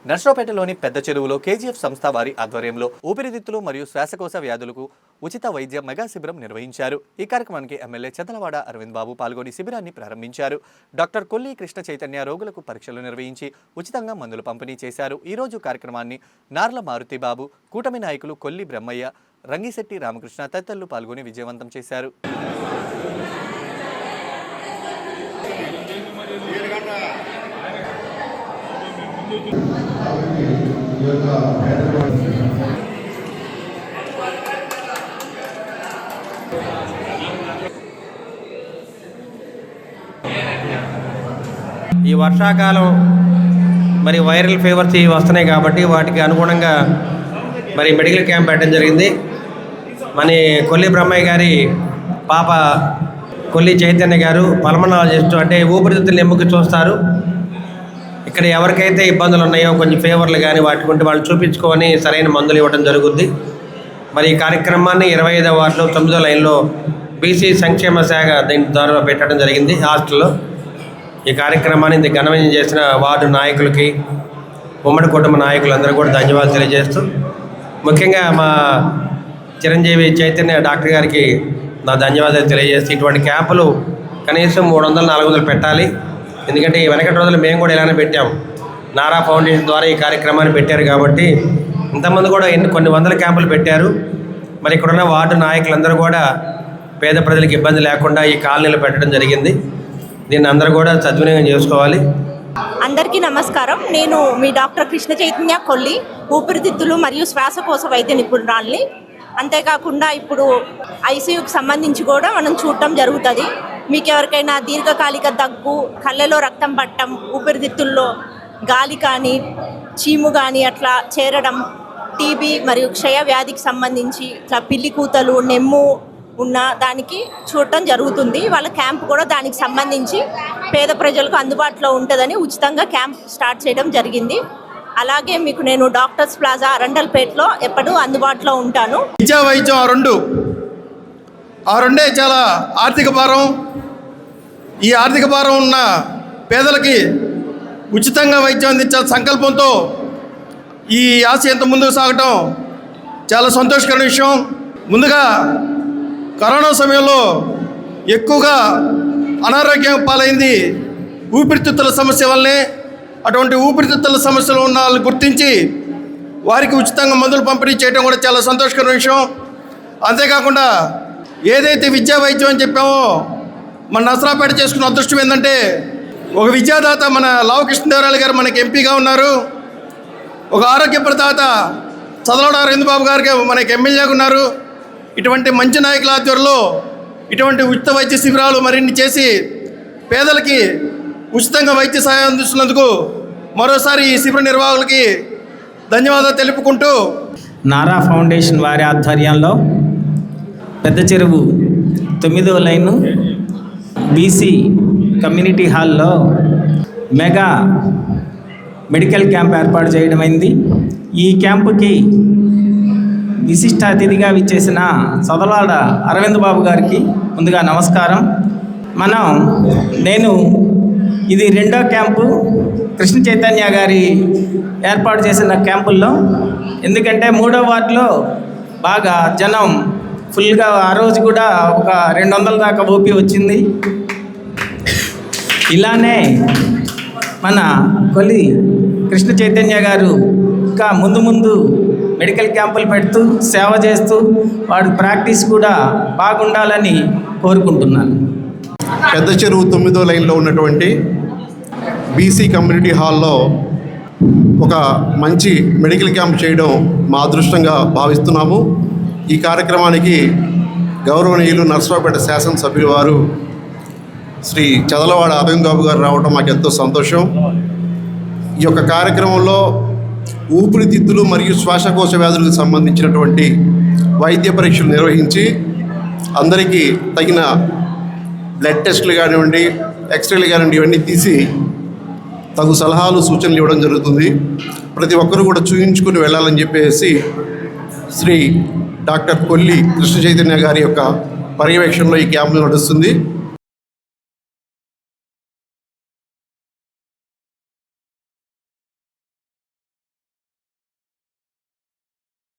నర్సరావుపేటలోని పెద్ద చెరువులో కేజీఎఫ్ సంస్థ వారి ఆధ్వర్యంలో ఊపిరితిత్తులు మరియు శ్వాసకోశ వ్యాధులకు ఉచిత వైద్య మెగా శిబిరం నిర్వహించారు. ఈ కార్యక్రమానికి ఎమ్మెల్యే చదలవాడ అరవింద్ బాబు పాల్గొని శిబిరాన్ని ప్రారంభించారు. డాక్టర్ కొల్లి కృష్ణ చైతన్య రోగులకు పరీక్షలు నిర్వహించి ఉచితంగా మందులు పంపిణీ చేశారు. ఈ రోజు కార్యక్రమాన్ని నార్ల మారుతి బాబు, కూటమి నాయకులు కొల్లి బ్రహ్మయ్య, రంగిశెట్టి రామకృష్ణ తదితరులు పాల్గొని విజయవంతం చేశారు. ఈ వర్షాకాలం మరి వైరల్ ఫీవర్స్ వస్తున్నాయి కాబట్టి వాటికి అనుగుణంగా మరి మెడికల్ క్యాంప్ పెట్టడం జరిగింది. మన కొల్లి బ్రహ్మయ్య గారి పాప కొల్లి చైతన్య గారు పల్మనాలజిస్ట్, అంటే ఊపిరితిత్తులు ఎముక చూస్తారు. ఇక్కడ ఎవరికైతే ఇబ్బందులు ఉన్నాయో కొంచెం ఫీవర్లు కానీ వాటి ఉంటే వాళ్ళు చూపించుకొని సరైన మందులు ఇవ్వడం జరుగుద్ది. మరి ఈ కార్యక్రమాన్ని 25వ వార్డులో 9వ లైన్లో బీసీ సంక్షేమ శాఖ దీని ద్వారా పెట్టడం జరిగింది హాస్టల్లో. ఈ కార్యక్రమాన్ని ఘనవిజయం చేసిన వార్డు నాయకులకి, ఉమ్మడి కుటుంబ నాయకులందరూ కూడా ధన్యవాదాలు తెలియజేస్తూ, ముఖ్యంగా మా చిరంజీవి చైతన్య డాక్టర్ గారికి నా ధన్యవాదాలు తెలియజేస్తూ, ఇటువంటి క్యాంపులు కనీసం 300-400 పెట్టాలి. ఎందుకంటే ఈ వెనకటి రోజులు మేము కూడా ఇలానే పెట్టాము. నారా ఫౌండేషన్ ద్వారా ఈ కార్యక్రమాన్ని పెట్టారు కాబట్టి ఇంతమంది కూడా కొన్ని వందల క్యాంపులు పెట్టారు. మరి ఇక్కడున్న వార్డు నాయకులందరూ కూడా పేద ప్రజలకు ఇబ్బంది లేకుండా ఈ కాలనీలు పెట్టడం జరిగింది. దీన్ని అందరూ కూడా సద్వినియోగం చేసుకోవాలి. అందరికీ నమస్కారం. నేను మీ డాక్టర్ కృష్ణ చైతన్య కొల్లి, ఊపిరితిత్తులు మరియు శ్వాసకోశ వైద్య నిపుణురాల్ని. అంతేకాకుండా ఇప్పుడు ఐసీయూకి సంబంధించి కూడా మనం చూడటం జరుగుతుంది. మీకు ఎవరికైనా దీర్ఘకాలిక దగ్గు, కళ్ళలో రక్తం పట్టడం, ఊపిరితిత్తుల్లో గాలి కానీ చీము కానీ అట్లా చేరడం, టీబీ మరియు క్షయ వ్యాధికి సంబంధించి ఇట్లా పిల్లి కూతలు, నెమ్ము ఉన్న దానికి చూడటం జరుగుతుంది. వాళ్ళ క్యాంప్ కూడా దానికి సంబంధించి పేద ప్రజలకు అందుబాటులో ఉంటుందని ఉచితంగా క్యాంప్ స్టార్ట్ చేయడం జరిగింది. అలాగే మీకు నేను డాక్టర్స్ ప్లాజా అరండల్పేటలో ఎప్పుడూ అందుబాటులో ఉంటాను. విద్యా వైద్యం ఆ రెండే చాలా ఆర్థిక భారం. ఈ ఆర్థిక భారం ఉన్న పేదలకి ఉచితంగా వైద్యం అందించాల సంకల్పంతో ఈ ఆశయంతో ముందుకు సాగటం చాలా సంతోషకరమైన విషయం. ముందుగా కరోనా సమయంలో ఎక్కువగా అనారోగ్యం పాలైంది ఊపిరితిత్తుల సమస్య వల్లనే. అటువంటి ఊపిరితిత్తుల సమస్యలు ఉన్న వాళ్ళని గుర్తించి వారికి ఉచితంగా మందులు పంపిణీ చేయడం కూడా చాలా సంతోషకరమైన విషయం. అంతేకాకుండా ఏదైతే విద్యా వైద్యం అని చెప్పామో, మన నర్సరావుపేట చేసుకున్న అదృష్టం ఏంటంటే ఒక విద్యాదాత మన లావు కృష్ణదేవరాయలు గారు మనకి ఎంపీగా ఉన్నారు. ఒక ఆరోగ్య ప్రదాత చదలవాడ అరవింద్ బాబు గారికి మనకి ఎమ్మెల్యేగా ఉన్నారు. ఇటువంటి మంచి నాయకుల ఆధ్వర్యంలో ఇటువంటి ఉచిత వైద్య శిబిరాలు మరిన్ని చేసి పేదలకి ఉచితంగా వైద్య సహాయం అందిస్తున్నందుకు మరోసారి ఈ శిబిర నిర్వాహకులకి ధన్యవాదాలు తెలుపుకుంటూ, నారా ఫౌండేషన్ వారి ఆధ్వర్యంలో పెద్ద చెరువు 9వ లైను బీసీ కమ్యూనిటీ హాల్లో మెగా మెడికల్ క్యాంప్ ఏర్పాటు చేయడమైంది. ఈ క్యాంపుకి విశిష్ట అతిథిగా విచ్చేసిన చదలాడ అరవింద్ బాబు గారికి ముందుగా నమస్కారం. నేను ఇది 2వ క్యాంపు కృష్ణ చైతన్య గారి ఏర్పాటు చేసిన క్యాంపుల్లో. ఎందుకంటే 3వ వార్డులో బాగా జనం ఫుల్గా, ఆ రోజు కూడా ఒక 200 దాకా ఓపీ వచ్చింది. ఇలానే మన కొల్లి కృష్ణ చైతన్య గారు ఇంకా ముందు మెడికల్ క్యాంపులు పెడుతూ సేవ చేస్తూ వాడి ప్రాక్టీస్ కూడా బాగుండాలని కోరుకుంటున్నాను. పెద్ద చెరువు 9వ లైన్లో ఉన్నటువంటి బీసీ కమ్యూనిటీ హాల్లో ఒక మంచి మెడికల్ క్యాంప్ చేయడం మా అదృష్టంగా భావిస్తున్నాము. ఈ కార్యక్రమానికి గౌరవనీయులు నర్సరావుపేట శాసనసభ్యులు వారు శ్రీ చదలవాడ అరవింద్ బాబు గారు రావడం మాకు ఎంతో సంతోషం. ఈ యొక్క కార్యక్రమంలో ఊపిరితిత్తులు మరియు శ్వాసకోశ వ్యాధులకు సంబంధించినటువంటి వైద్య పరీక్షలు నిర్వహించి అందరికీ తగిన బ్లడ్ టెస్టులు కానివ్వండి, ఎక్స్రేలు కానివ్వండి, ఇవన్నీ తీసి తగు సలహాలు, సూచనలు ఇవ్వడం జరుగుతుంది. ప్రతి ఒక్కరూ కూడా చూయించుకుని వెళ్ళాలని చెప్పేసి శ్రీ డాక్టర్ కొల్లి కృష్ణ చైతన్య గారి యొక్క పర్యవేక్షణలో ఈ క్యాంపు నడుస్తుంది.